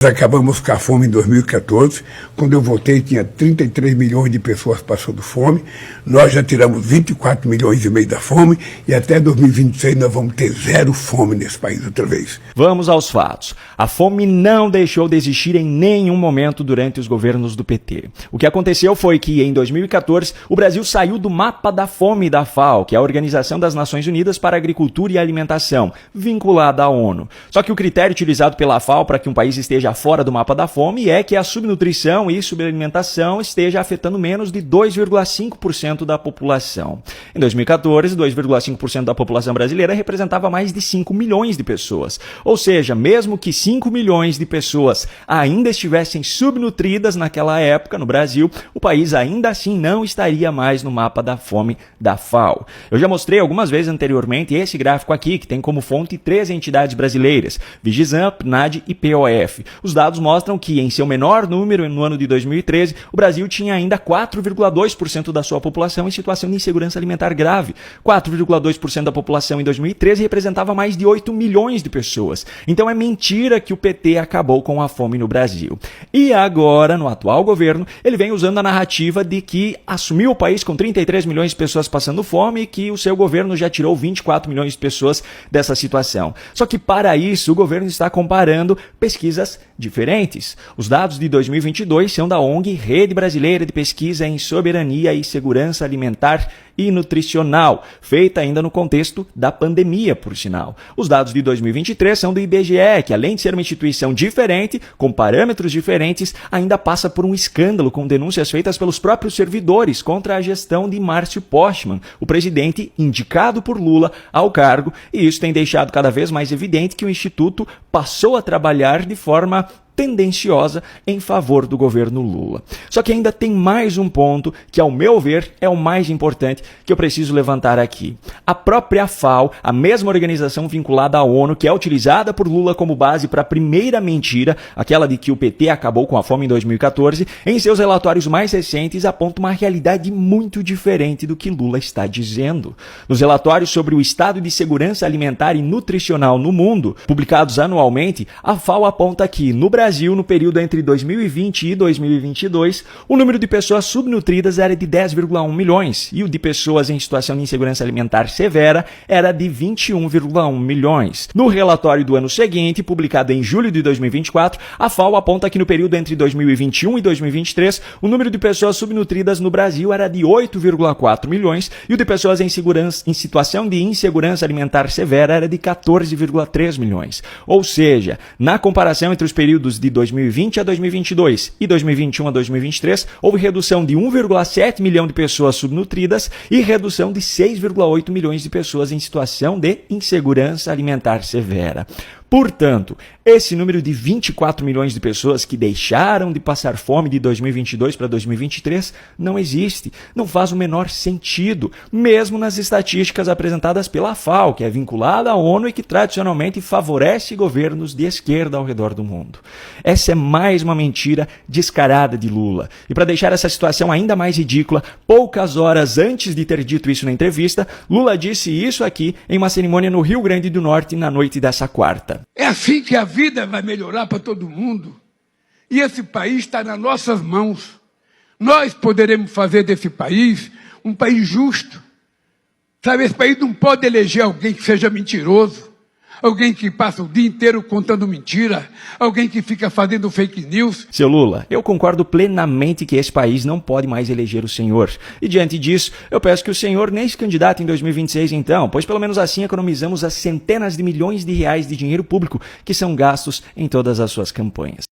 Acabamos com a fome em 2014, quando eu voltei tinha 33 milhões de pessoas passando fome, nós já tiramos 24 milhões e meio da fome e até 2026 nós vamos ter zero fome nesse país outra vez. Vamos aos fatos. A fome não deixou de existir em nenhum momento durante os governos do PT. O que aconteceu foi que em 2014 o Brasil saiu do mapa da fome da FAO, que é a Organização das Nações Unidas para a Agricultura e Alimentação, vinculada à ONU. Só que o critério utilizado pela FAO para que um país esteja fora do mapa da fome é que a subnutrição e subalimentação esteja afetando menos de 2,5% da população. Em 2014, 2,5% da população brasileira representava mais de 5 milhões de pessoas. Ou seja, mesmo que 5 milhões de pessoas ainda estivessem subnutridas naquela época no Brasil, o país ainda assim não estaria mais no mapa da fome da FAO. Eu já mostrei algumas vezes anteriormente esse gráfico aqui, que tem como fonte 3 entidades brasileiras, Vigisan, PNAD e POF. Os dados mostram que, em seu menor número, no ano de 2013, o Brasil tinha ainda 4,2% da sua população em situação de insegurança alimentar grave. 4,2% da população em 2013 representava mais de 8 milhões de pessoas. Então é mentira que o PT acabou com a fome no Brasil. E agora, no atual governo, ele vem usando a narrativa de que assumiu o país com 33 milhões de pessoas passando fome e que o seu governo já tirou 24 milhões de pessoas dessa situação. Só que para isso, o governo está comparando pesquisas diferentes. Os dados de 2022 são da ONG Rede Brasileira de Pesquisa em Soberania e Segurança Alimentar e Nutricional, feita ainda no contexto da pandemia, por sinal. Os dados de 2023 são do IBGE, que além de ser uma instituição diferente, com parâmetros diferentes, ainda passa por um escândalo com denúncias feitas pelos próprios servidores contra a gestão de Márcio Postman, o presidente indicado por Lula ao cargo, e isso tem deixado cada vez mais evidente que o Instituto passou a trabalhar de forma tendenciosa em favor do governo Lula. Só que ainda tem mais um ponto que, ao meu ver, é o mais importante que eu preciso levantar aqui. A própria FAO, a mesma organização vinculada à ONU, que é utilizada por Lula como base para a primeira mentira, aquela de que o PT acabou com a fome em 2014, em seus relatórios mais recentes aponta uma realidade muito diferente do que Lula está dizendo. Nos relatórios sobre o estado de segurança alimentar e nutricional no mundo, publicados anualmente, a FAO aponta que, no Brasil, no período entre 2020 e 2022, o número de pessoas subnutridas era de 10,1 milhões e o de pessoas em situação de insegurança alimentar severa era de 21,1 milhões. No relatório do ano seguinte, publicado em julho de 2024, a FAO aponta que no período entre 2021 e 2023, o número de pessoas subnutridas no Brasil era de 8,4 milhões e o de pessoas em situação de insegurança alimentar severa era de 14,3 milhões. Ou seja, na comparação entre os períodos de 2020 a 2022 e 2021 a 2023, houve redução de 1,7 milhão de pessoas subnutridas e redução de 6,8 milhões de pessoas em situação de insegurança alimentar severa. Portanto, esse número de 24 milhões de pessoas que deixaram de passar fome de 2022 para 2023 não existe, não faz o menor sentido, mesmo nas estatísticas apresentadas pela FAO, que é vinculada à ONU e que tradicionalmente favorece governos de esquerda ao redor do mundo. Essa é mais uma mentira descarada de Lula. E para deixar essa situação ainda mais ridícula, poucas horas antes de ter dito isso na entrevista, Lula disse isso aqui em uma cerimônia no Rio Grande do Norte na noite dessa quarta. É assim que a vida vai melhorar para todo mundo. E esse país está nas nossas mãos. Nós poderemos fazer desse país um país justo. Sabe, esse país não pode eleger alguém que seja mentiroso, alguém que passa o dia inteiro contando mentira, alguém que fica fazendo fake news. Seu Lula, eu concordo plenamente que esse país não pode mais eleger o senhor. E diante disso, eu peço que o senhor nem se candidate em 2026 então, pois pelo menos assim economizamos as centenas de milhões de reais de dinheiro público que são gastos em todas as suas campanhas.